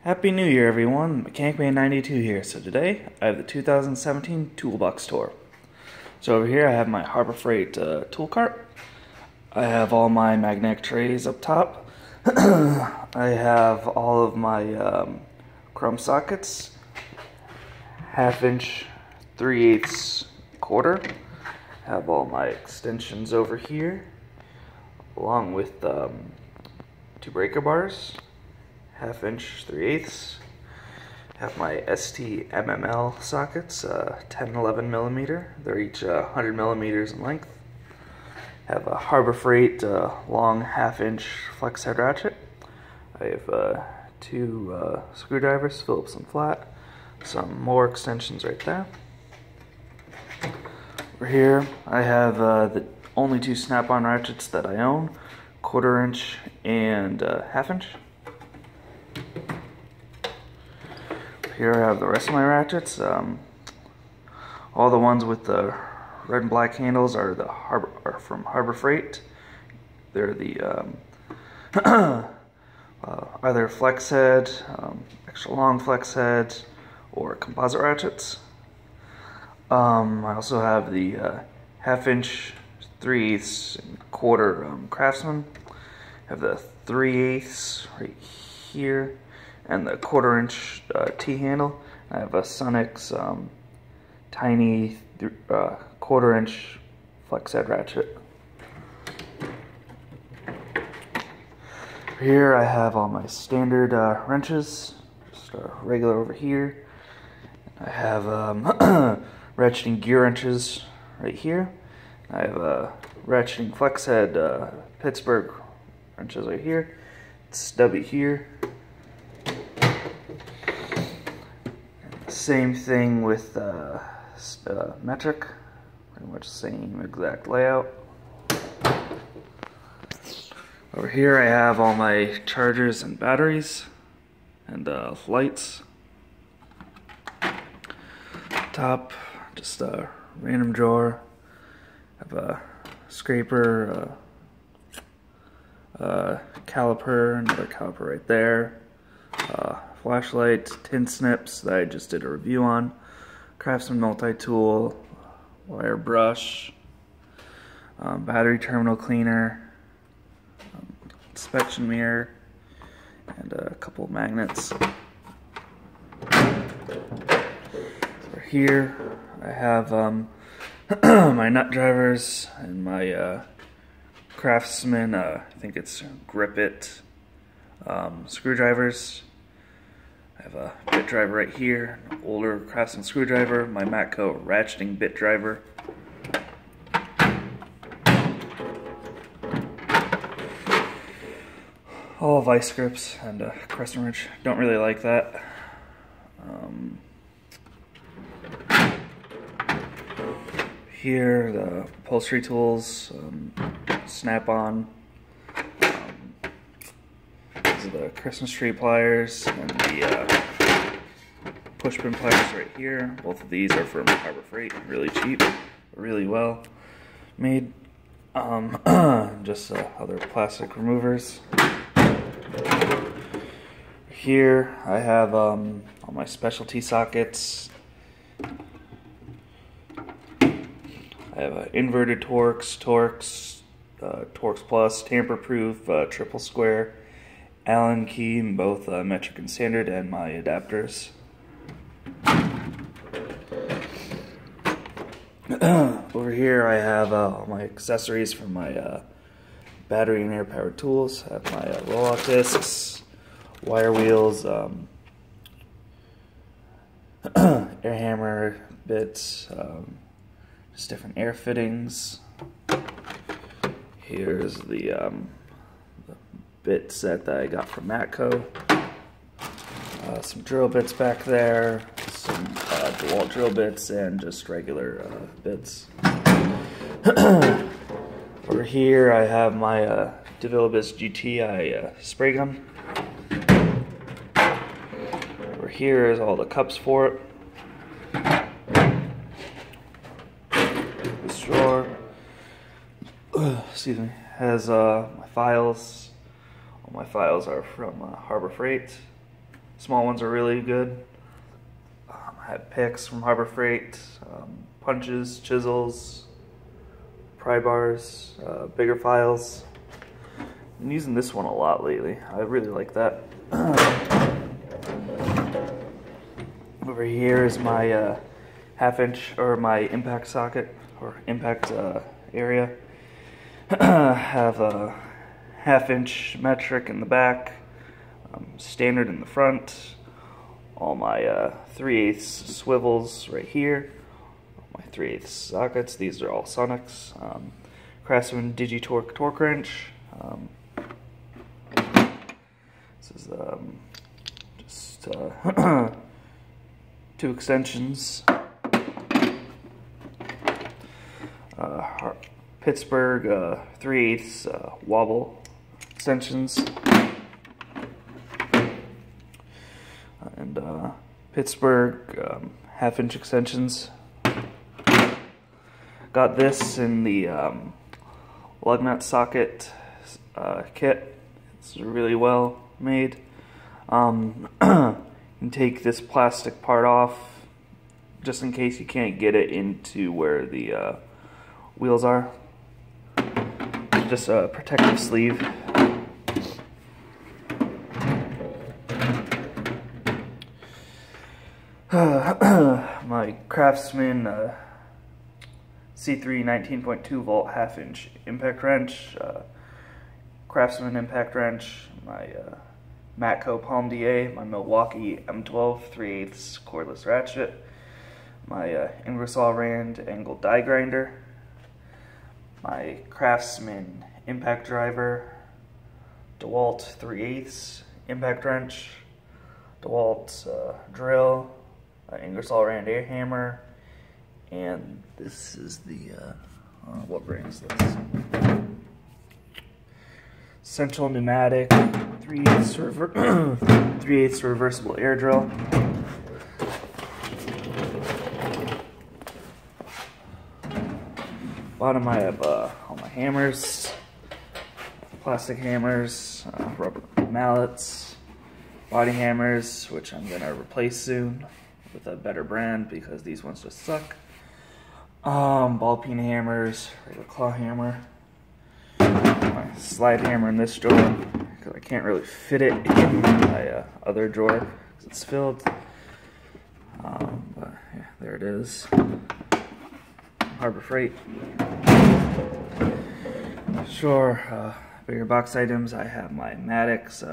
Happy New Year, everyone. MechanicMan92 here. So today, I have the 2017 Toolbox Tour. So over here, I have my Harbor Freight tool cart. I have all my magnetic trays up top. I have all of my chrome sockets, 1/2 inch, 3/8 quarter. I have all my extensions over here, along with 2 breaker bars. 1/2 inch, 3/8. Have my ST MML sockets, 10 and 11 millimeter. They're each 100 millimeters in length. Have a Harbor Freight long 1/2 inch flex head ratchet. I have 2 screwdrivers, Phillips and flat. Some more extensions right there. Over here, I have the only 2 snap-on ratchets that I own, 1/4 inch and 1/2 inch. Here I have the rest of my ratchets. All the ones with the red and black handles are from Harbor Freight. They're the either flex head, extra long flex head, or composite ratchets. I also have the 1/2 inch, 3/8 and 1/4 Craftsman. I have the 3/8 right here, and the 1/4 inch T-handle. I have a Sunix tiny 1/4 inch flex head ratchet. Here I have all my standard wrenches, just regular over here. I have ratcheting gear wrenches right here. I have ratcheting flex head Pittsburgh wrenches right here. It's stubby here. Same thing with metric, pretty much the same exact layout. Over here I have all my chargers and batteries and lights. Top, just a random drawer. I have a scraper, caliper, another caliper right there. Flashlight, tin snips that I just did a review on, Craftsman multi-tool, wire brush, battery terminal cleaner, inspection mirror, and a couple of magnets. So here I have my nut drivers and my Craftsman, I think it's Grip It screwdrivers. I have a bit driver right here, an older Craftsman screwdriver, my Matco ratcheting bit driver. All vice grips and a crescent wrench. Don't really like that. Here, the upholstery tools, snap-on. These are the Christmas tree pliers and the push pin pliers right here. Both of these are from Harbor Freight, really cheap, really well made. Just other plastic removers. Here I have all my specialty sockets. I have inverted Torx, Torx Plus, tamper-proof, triple square, Allen key, both metric and standard, and my adapters. Over here I have all my accessories for my battery and air powered tools. I have my roll-off discs, wire wheels, air hammer bits, just different air fittings. Here's the bit set that I got from Matco. Some drill bits back there, some DeWalt drill bits, and just regular bits. Over here I have my DeVilbiss GTI spray gun. Over here is all the cups for it. This drawer, excuse me, has my files. All my files are from Harbor Freight. Small ones are really good. I had picks from Harbor Freight, punches, chisels, pry bars, bigger files. I'm using this one a lot lately. I really like that. Over here is my half-inch, or my impact socket, or impact area. Have a half-inch metric in the back, standard in the front, all my 3/8 swivels right here, my 3/8 sockets. These are all Sonics. Craftsman Digitorque torque wrench. This is just 2 extensions. Pittsburgh 3/8 wobble extensions. And Pittsburgh half-inch extensions. Got this in the lug nut socket kit. It's really well made. You can take this plastic part off just in case you can't get it into where the wheels are. Just a protective sleeve. My Craftsman C3 19.2 volt half-inch impact wrench, Craftsman impact wrench, my Matco Palm DA, my Milwaukee M12 3/8 cordless ratchet, my Ingersoll Rand angled die grinder, my Craftsman impact driver, DeWalt 3/8 impact wrench, DeWalt drill, Ingersoll Rand air hammer, and this is the what brand is this? Central Pneumatic 3/8 reversible air drill. Bottom I have all my hammers, plastic hammers, rubber mallets, body hammers, which I'm gonna replace soon with a better brand because these ones just suck. Ball peen hammers, regular claw hammer, my slide hammer in this drawer because I can't really fit it in my other drawer because it's filled. But yeah, there it is. Harbor Freight. Sure, bigger box items. I have my Maddox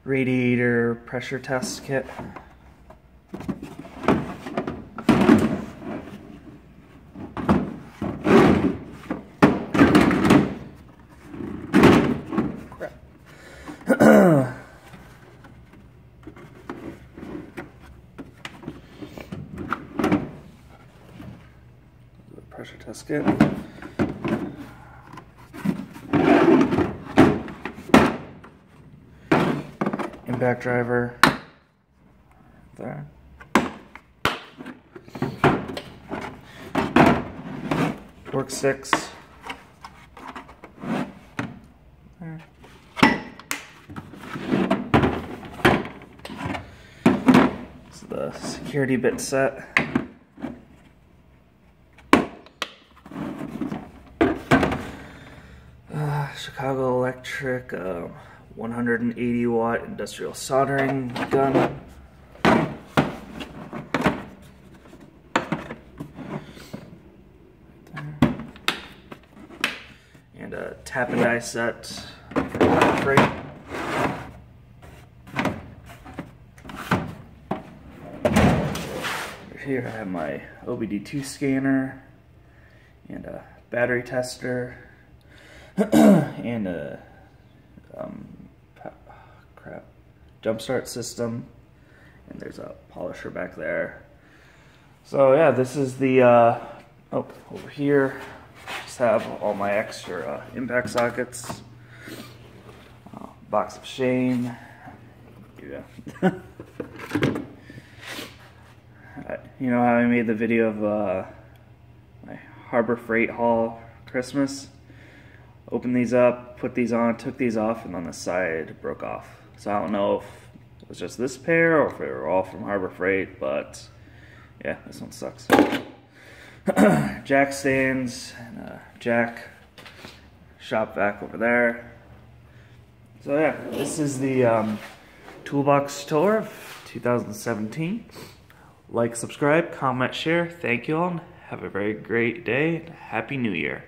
radiator pressure test kit. Pressure test kit. Impact driver. There. Torque sticks. There. This is the security bit set. Chicago Electric 180 watt industrial soldering gun. And a tap and die set from Harbor Freight. Here I have my OBD2 scanner and a battery tester. And a jump start system, and there's a polisher back there. So yeah, this is the over here just have all my extra impact sockets, box of shame, yeah. You know how I made the video of my Harbor Freight haul Christmas? Opened these up, put these on, took these off, and on the side broke off. So I don't know if was just this pair or if they were all from Harbor Freight, but yeah, this one sucks. Jack stands and a jack shop vac over there. So yeah, this is the Toolbox tour of 2017. Like, subscribe, comment, share. Thank you all, and have a very great day. Happy New Year.